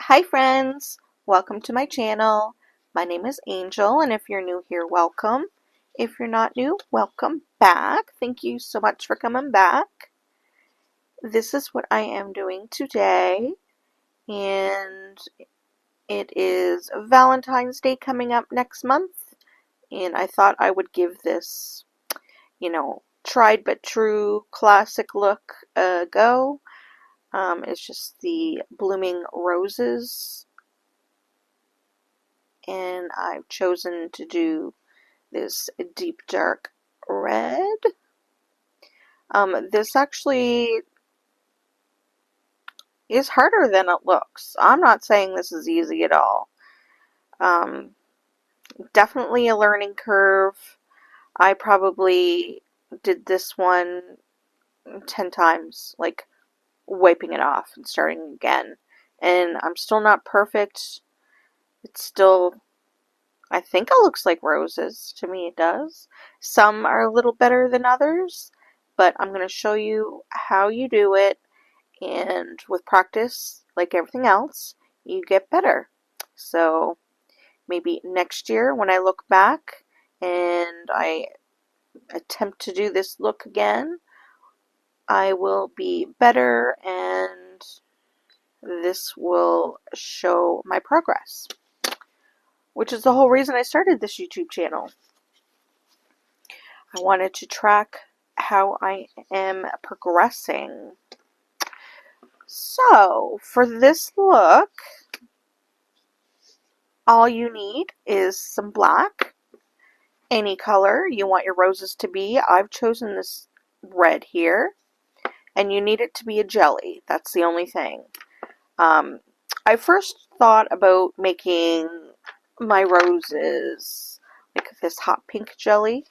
Hi friends, welcome to my channel. My name is Angel, and if you're new here, welcome. If you're not new, welcome back. Thank you so much for coming back. This is what I am doing today, and it is Valentine's Day coming up next month, and I thought I would give this, tried but true classic look a go. It's just the blooming roses, and I've chosen to do this deep dark red. This actually is harder than it looks. I'm not saying this is easy at all. Um, Definitely a learning curve. I probably did this one 10 times, like wiping it off and starting again. And I'm still not perfect. It's still, I think it looks like roses. To me it does. Some are a little better than others, but I'm going to show you how you do it, and with practice, like everything else, you get better. So maybe next year when I look back and I attempt to do this look again, I will be better and this will show my progress, which is the whole reason I started this YouTube channel. I wanted to track how I am progressing. So, for this look, all you need is some black, any color you want your roses to be. I've chosen this red here, and you need it to be a jelly. That's the only thing. I first thought about making my roses like this hot pink jelly.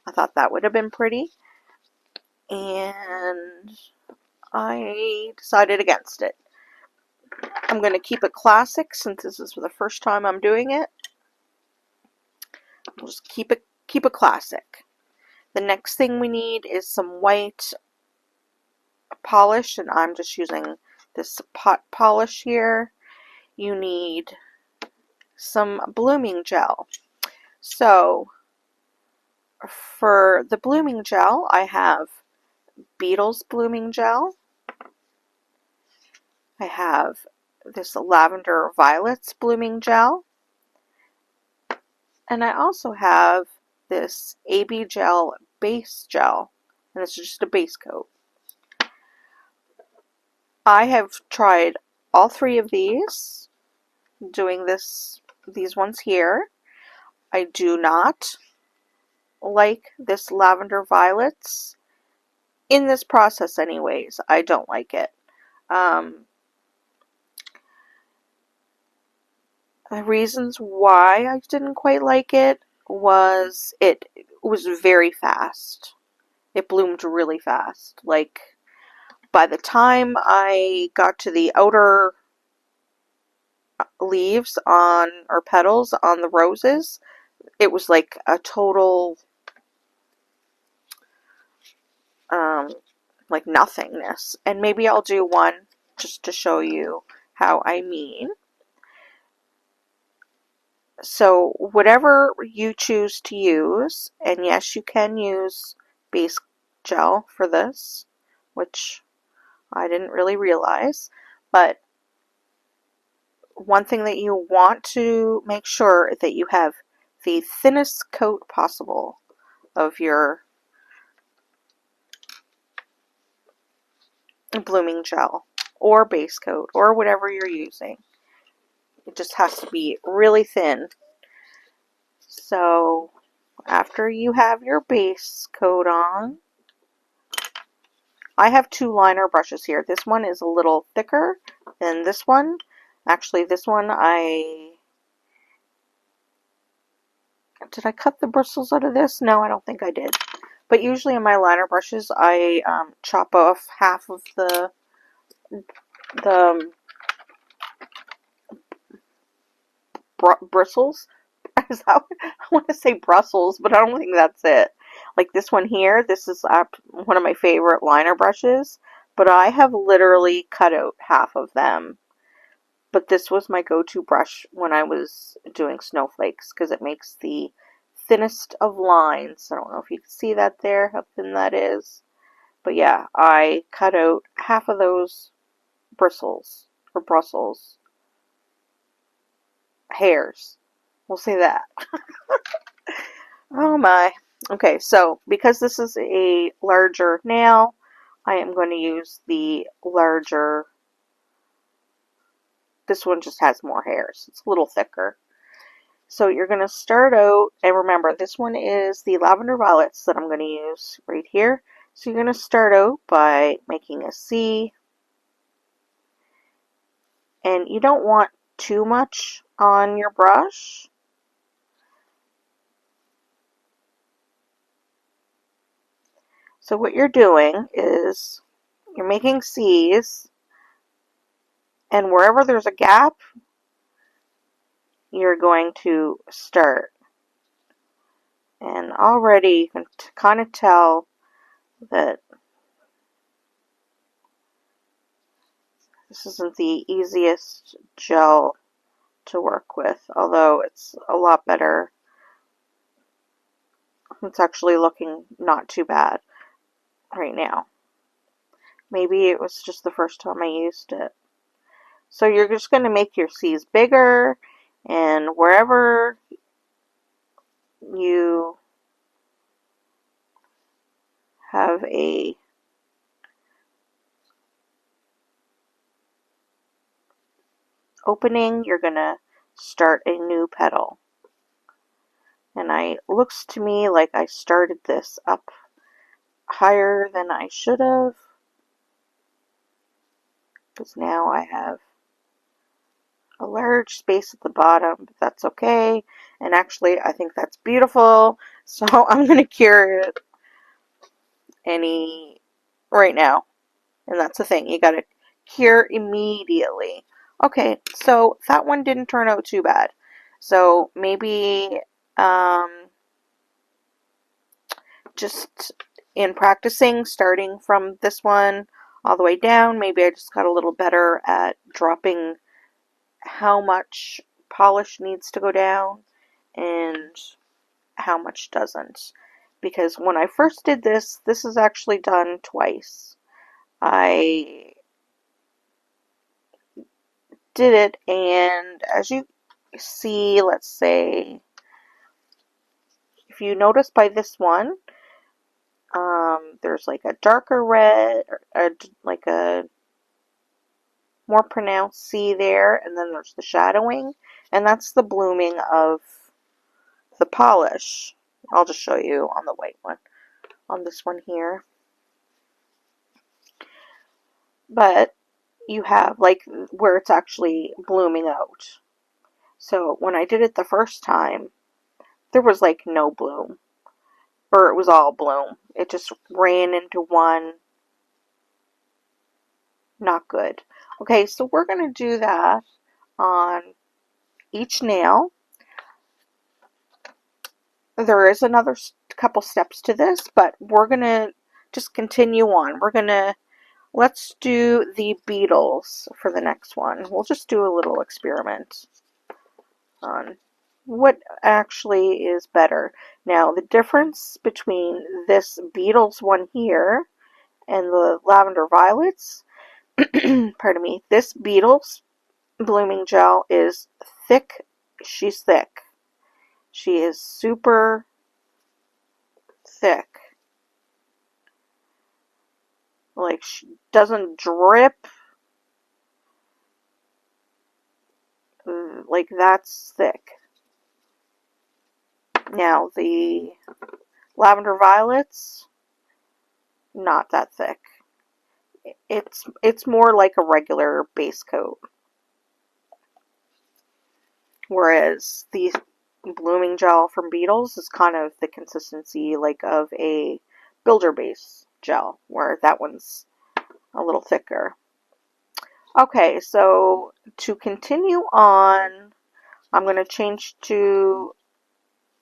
I thought that would have been pretty, and I decided against it. I'm going to keep it classic since this is the first time I'm doing it. We'll just keep it classic. The next thing we need is some white polish, and I'm just using this pot polish here. You need some blooming gel. So for the blooming gel, I have Beetle's blooming gel. I have this lavender violets blooming gel. And I also have this AB gel base gel, and it's just a base coat. I have tried all three of these, doing these ones here. I do not like this lavender violets. In this process anyways, I don't like it. The reasons why I didn't quite like it was very fast. It bloomed really fast. Like, by the time I got to the outer leaves or petals on the roses, it was like a total like nothingness. And maybe I'll do one just to show you how I mean. So whatever you choose to use, and yes, you can use base gel for this, which I didn't really realize, but one thing that you want to make sure that you have the thinnest coat possible of your blooming gel or base coat or whatever you're using. It just has to be really thin. So after you have your base coat on, I have two liner brushes here. This one is a little thicker than this one. Actually, this one did I cut the bristles out of this? No, I don't think I did. But usually in my liner brushes, I chop off half of the bristles. I want to say Brussels, but I don't think that's it. Like this one here, this is one of my favorite liner brushes, but I have literally cut out half of them but this was my go-to brush when I was doing snowflakes because it makes the thinnest of lines. I don't know if you can see that there, how thin that is. But yeah, I cut out half of those bristles, or Brussels hairs. We'll say that. Oh my. Okay, so because this is a larger nail, I am going to use the larger. This one just has more hairs. It's a little thicker. So you're going to start out, and remember, this one is the lavender violets that I'm going to use right here. So you're going to start out by making a C, and you don't want too much on your brush. So what you're doing is you're making C's, and wherever there's a gap, you're going to start. And already you can kind of tell that this isn't the easiest gel to work with, although it's a lot better. It's actually looking not too bad right now. Maybe it was just the first time I used it. So you're just going to make your C's bigger, and wherever you have a opening, you're going to start a new petal. And it looks to me like I started this up higher than I should have, because now I have a large space at the bottom, but that's okay. And actually, I think that's beautiful, so I'm going to cure it right now. And that's the thing, you got to cure immediately. Okay, so that one didn't turn out too bad. So maybe just in practicing, starting from this one all the way down, maybe I just got a little better at dropping how much polish needs to go down and how much doesn't. Because when I first did this is actually done twice. I did it, and as you see, let's say, if you notice by this one, there's like a darker red, or like a more pronounced C there, and then there's the shadowing, and that's the blooming of the polish. I'll just show you on the white one, on this one here. But you have like where it's actually blooming out. So when I did it the first time, there was like no bloom, or it was all bloom. It just ran into one. Not good. Okay, so we're going to do that on each nail. There is another couple steps to this, but we're going to just continue on. Let's do the beetles for the next one. We'll just do a little experiment on what actually is better. Now, the difference between this beetles one here and the lavender violets, pardon me, this beetles blooming gel is thick. She's thick. She is super thick. Like, she doesn't drip. Like, that's thick. Now, the lavender violets, not that thick. It's more like a regular base coat. Whereas the blooming gel from Beetles is kind of the consistency like of a builder base gel, where that one's a little thicker. Okay, so to continue on, I'm going to change to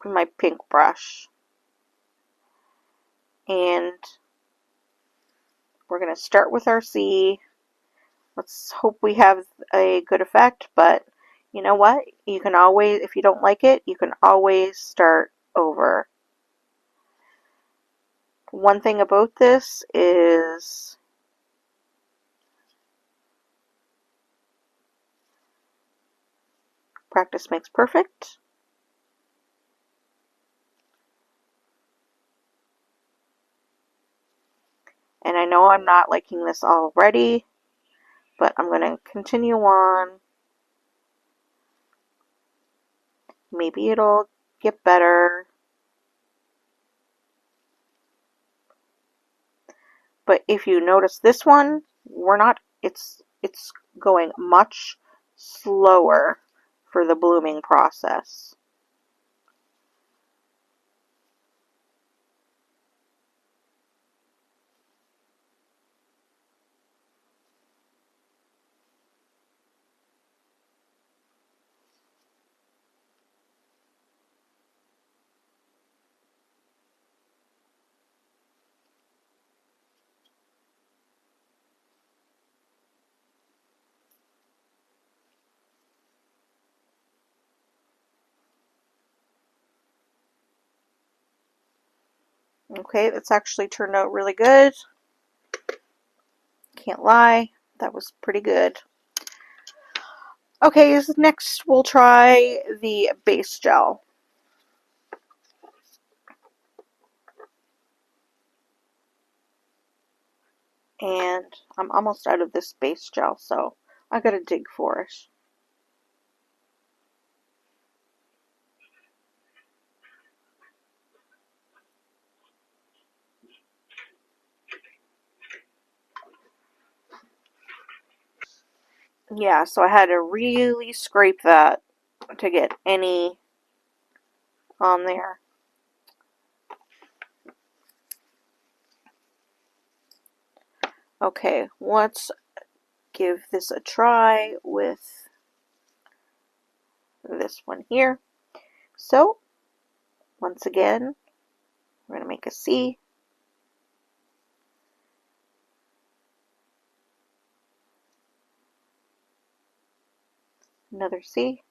my pink brush. And we're going to start with our C. Let's hope we have a good effect, but you know what? You can always, if you don't like it, you can always start over. One thing about this is practice makes perfect. And I know I'm not liking this already, but I'm going to continue on. Maybe it'll get better. But if you notice this one, it's going much slower for the blooming process. Okay, that's actually turned out really good. Can't lie, that was pretty good. Okay, so next we'll try the base gel. And I'm almost out of this base gel, so I gotta dig for it. Yeah, so I had to really scrape that to get any on there. Okay, let's give this a try with this one here. So, once again, we're going to make a C. Another C.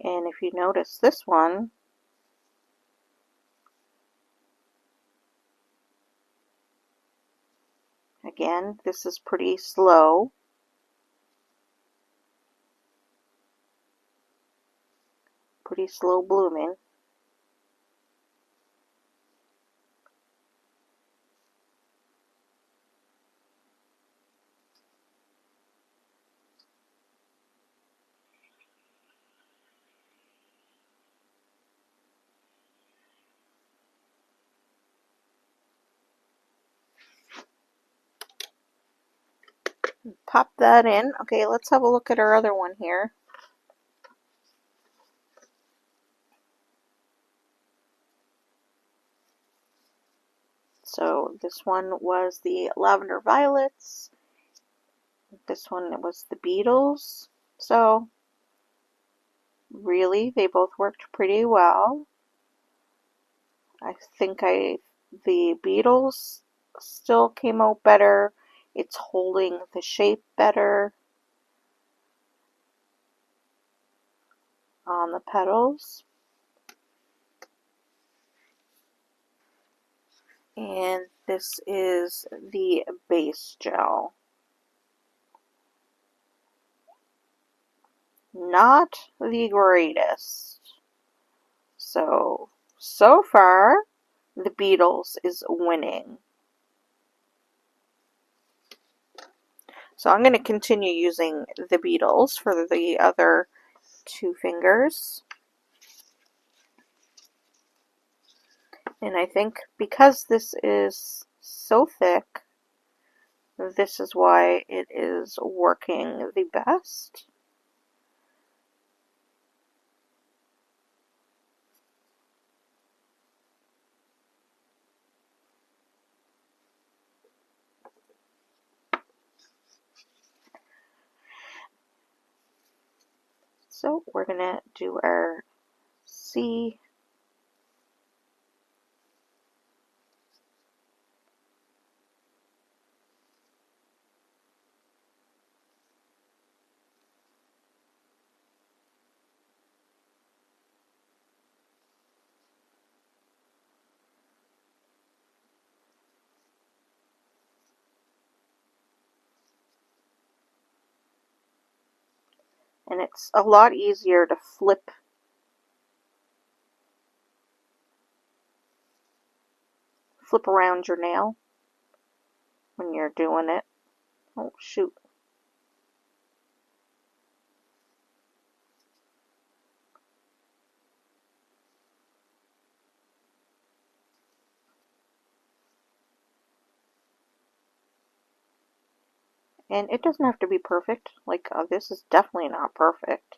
And if you notice this one, again, this is pretty slow. Pretty slow blooming. Pop that in. Okay, let's have a look at our other one here. So this one was the Lavender Violets. This one was the Beetles. So really, they both worked pretty well. I think the Beetles still came out better. It's holding the shape better on the petals. And this is the base gel. Not the greatest. So far, the Beetles is winning. So I'm going to continue using the Beetles for the other two fingers. And I think because this is so thick, this is why it is working the best. So we're going to do our C. And it's a lot easier to flip around your nail when you're doing it. Oh, shoot. And it doesn't have to be perfect. Like, this is definitely not perfect.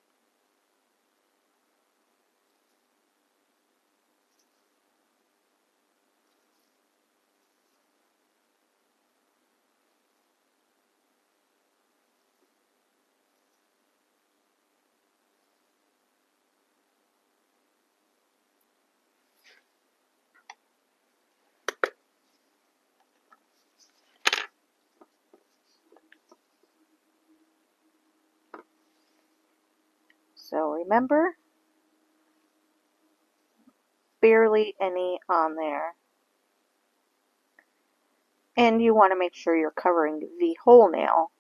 So remember, barely any on there. And you want to make sure you're covering the whole nail.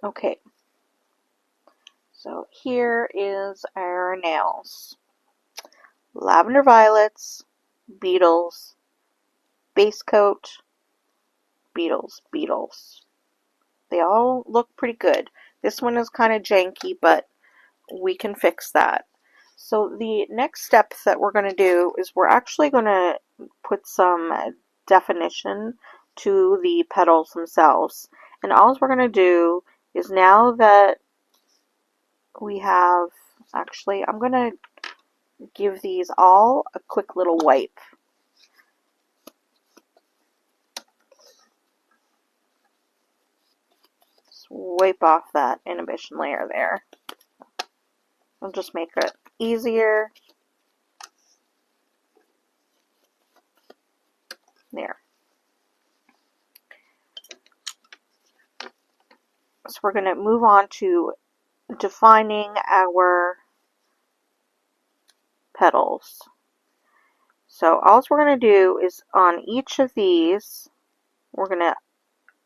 Okay, so here is our nails. Lavender violets, beetles, base coat, beetles, beetles. They all look pretty good. This one is kind of janky, but we can fix that. So the next step that we're going to do is we're actually going to put some definition to the petals themselves. And all we're going to do is, now that we have, actually, I'm going to give these all a quick little wipe. Just wipe off that inhibition layer there. We'll just make it easier. There. So we're going to move on to defining our petals. So all we're going to do is, on each of these, we're going to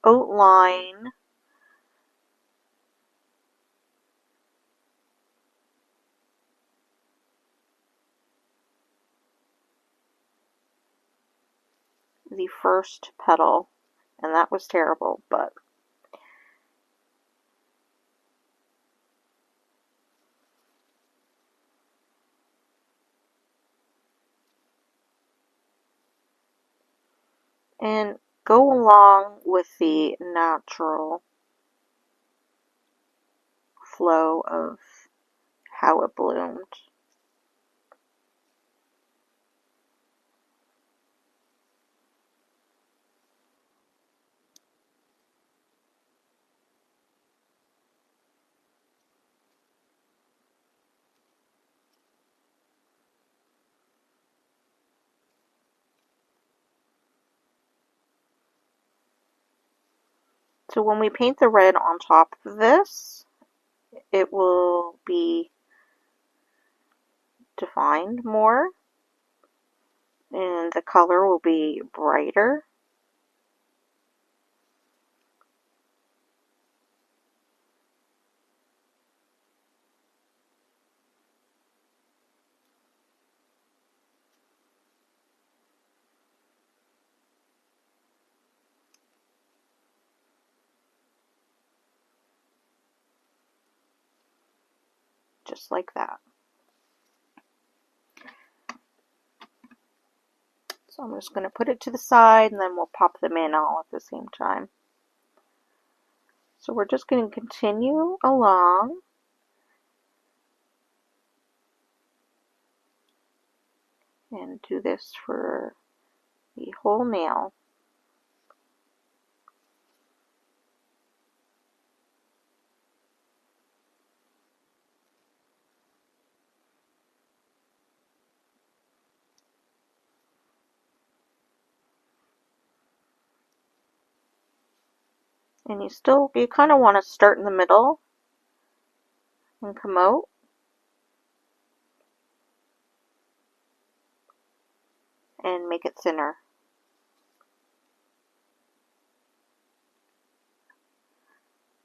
outline the first petal, and that was terrible, but and go along with the natural flow of how it bloomed. So when we paint the red on top of this, it will be defined more and the color will be brighter. Just like that. So I'm just going to put it to the side and then we'll pop them in all at the same time. So we're just going to continue along and do this for the whole nail. And you kind of want to start in the middle and come out. And make it thinner.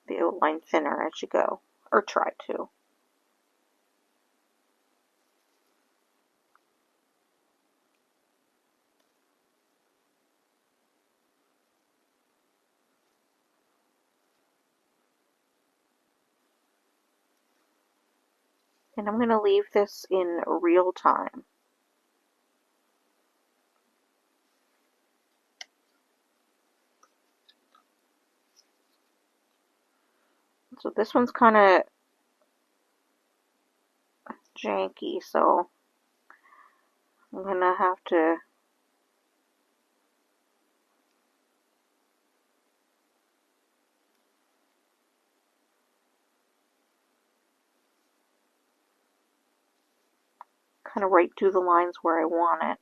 The outline thinner as you go, or try to. And I'm going to leave this in real time. So this one's kind of janky, so I'm going to have to kind of right through the lines where I want it.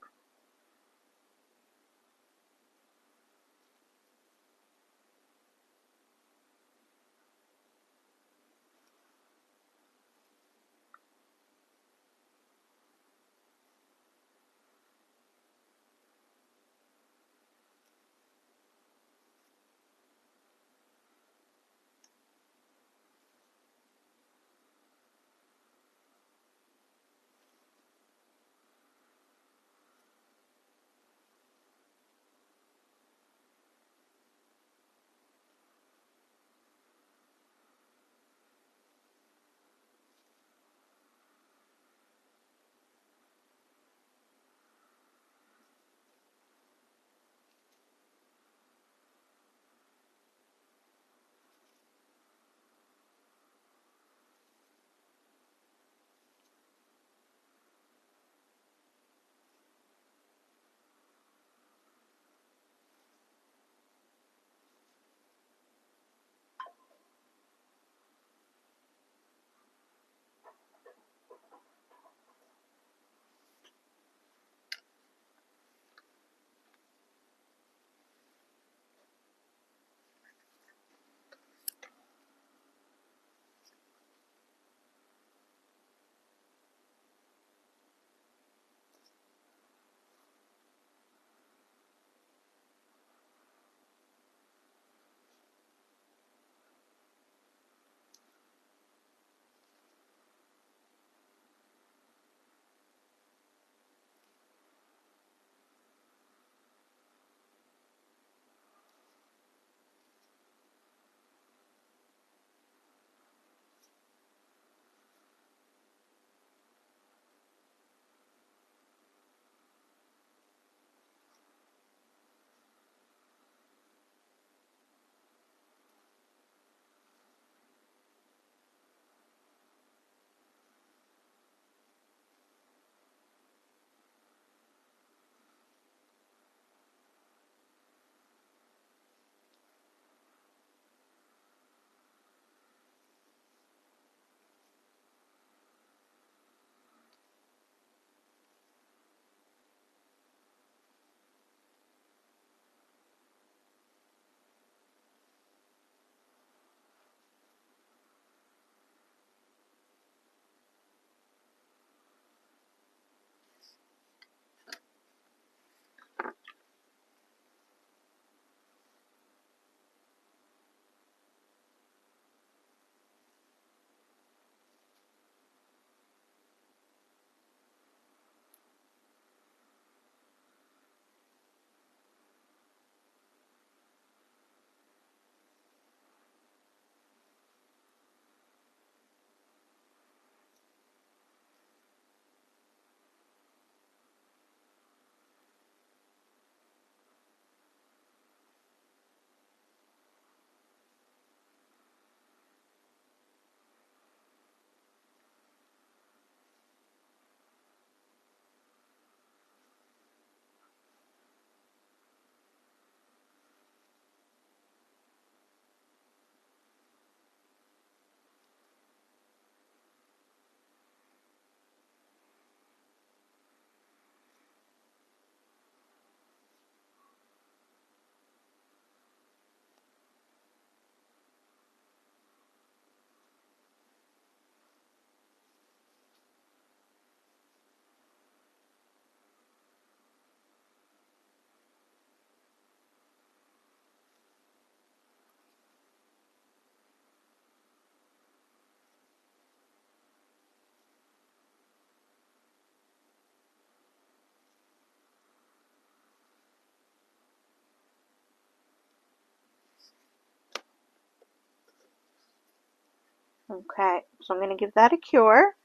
Okay, so I'm going to give that a cure.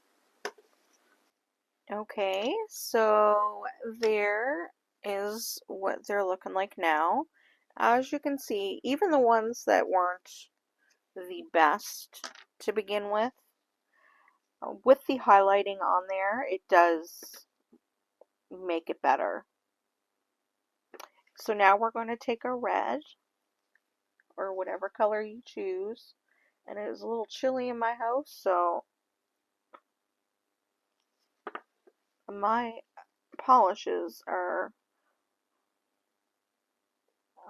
Okay, so there is what they're looking like now. As you can see, even the ones that weren't the best to begin with the highlighting on there, it does make it better. So now we're going to take a red, or whatever color you choose, and it is a little chilly in my house, so my polishes are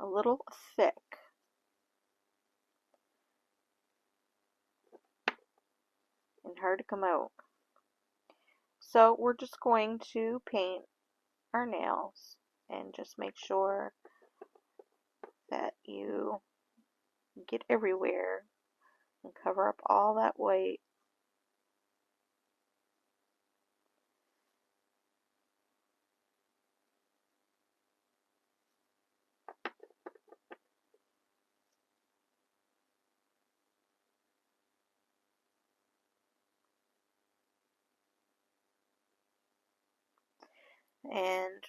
a little thick and hard to come out. So we're just going to paint our nails and just make sure that you get everywhere and cover up all that white. And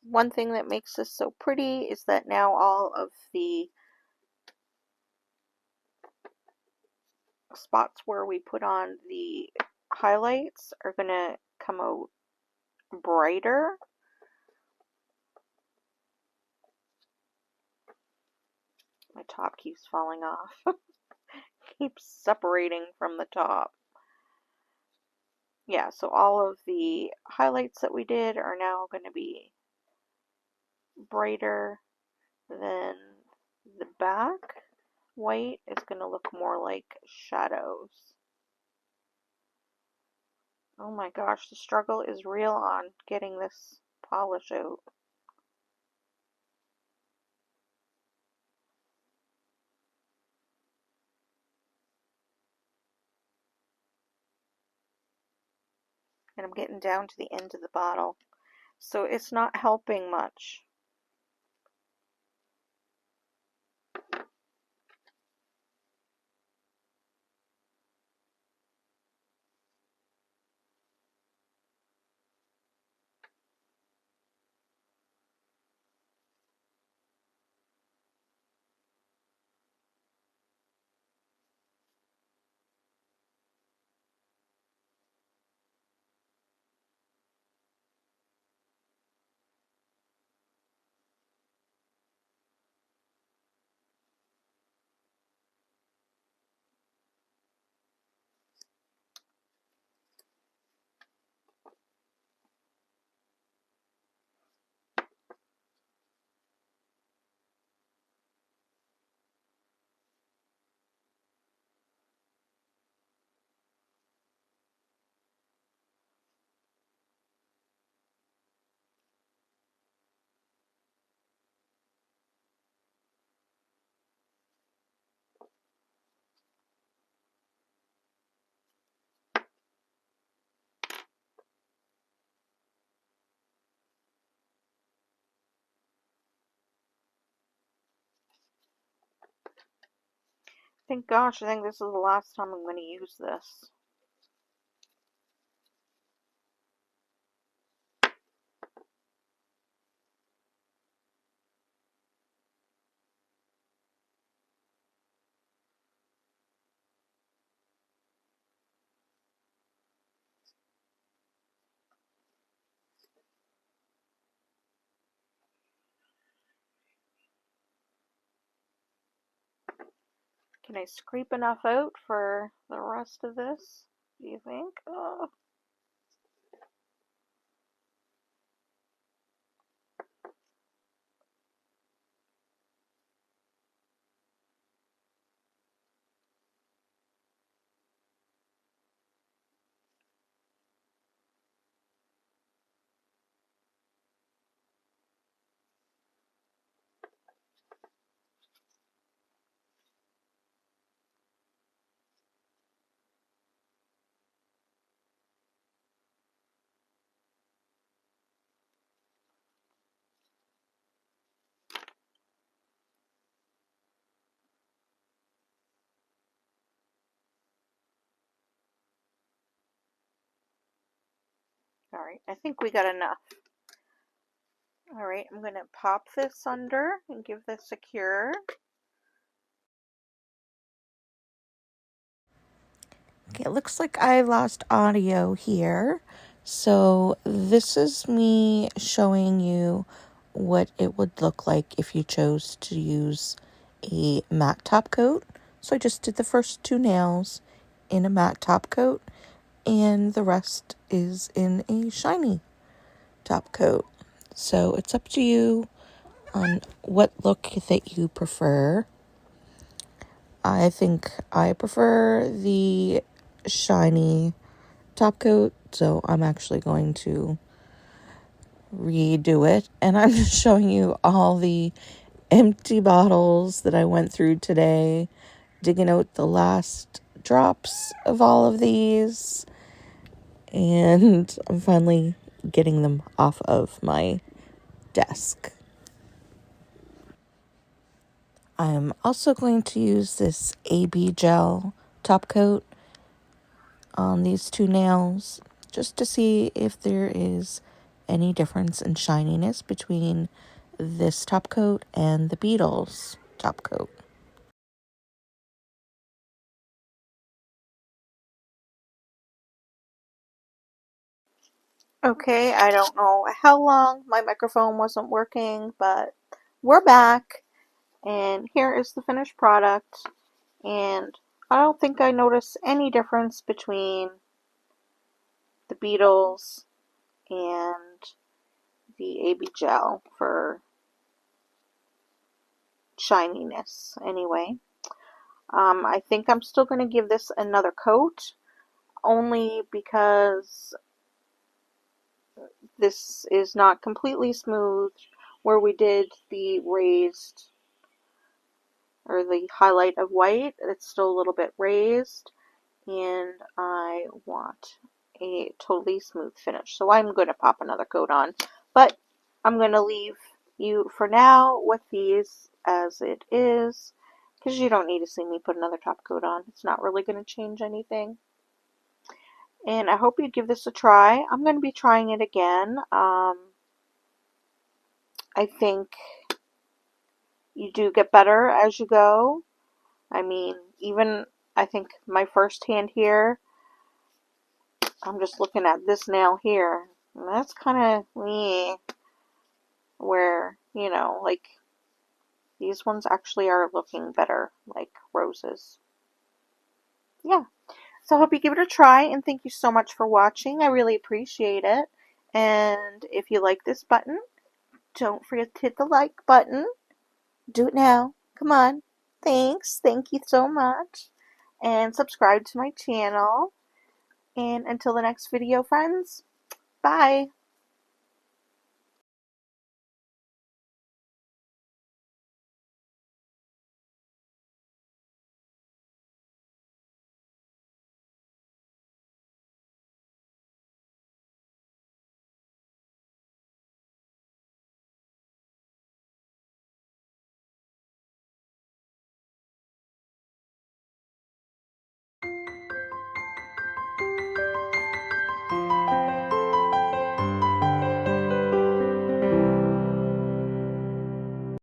one thing that makes this so pretty is that now all of the spots where we put on the highlights are going to come out brighter. My top keeps falling off. Keeps separating from the top. Yeah, so all of the highlights that we did are now going to be brighter than the back. White is going to look more like shadows. Oh my gosh, the struggle is real on getting this polish out. And I'm getting down to the end of the bottle, so it's not helping much. Thank gosh, I think this is the last time I'm going to use this. Can I scrape enough out for the rest of this, do you think? Oh. Alright, I think we got enough. Alright, I'm going to pop this under and give this a cure. Okay, it looks like I lost audio here. So this is me showing you what it would look like if you chose to use a matte top coat. So I just did the first 2 nails in a matte top coat, and the rest is in a shiny top coat. So it's up to you on what look that you prefer. I think I prefer the shiny top coat, so I'm actually going to redo it. And I'm just showing you all the empty bottles that I went through today, digging out the last drops of all of these, and I'm finally getting them off of my desk. I'm also going to use this AB gel top coat on these 2 nails just to see if there is any difference in shininess between this top coat and the Beetles top coat. Okay, I don't know how long my microphone wasn't working, but we're back, and here is the finished product. And I don't think I noticed any difference between the Beetles and the AB gel for shininess anyway. I think I'm still going to give this another coat, only because this is not completely smooth. Where we did the raised or the highlight of white, it's still a little bit raised, and I want a totally smooth finish. So I'm going to pop another coat on, but I'm going to leave you for now with these as it is, because you don't need to see me put another top coat on. It's not really going to change anything. And I hope you give this a try. I'm going to be trying it again. I think you do get better as you go. I mean, even I think my first hand here, I'm just looking at this nail here, and that's kind of me, where, you know, like, these ones actually are looking better, like roses. Yeah, so I hope you give it a try, and thank you so much for watching. I really appreciate it. And if you like this button, don't forget to hit the like button. Do it now. Come on. Thanks. Thank you so much. And subscribe to my channel. And until the next video, friends, bye.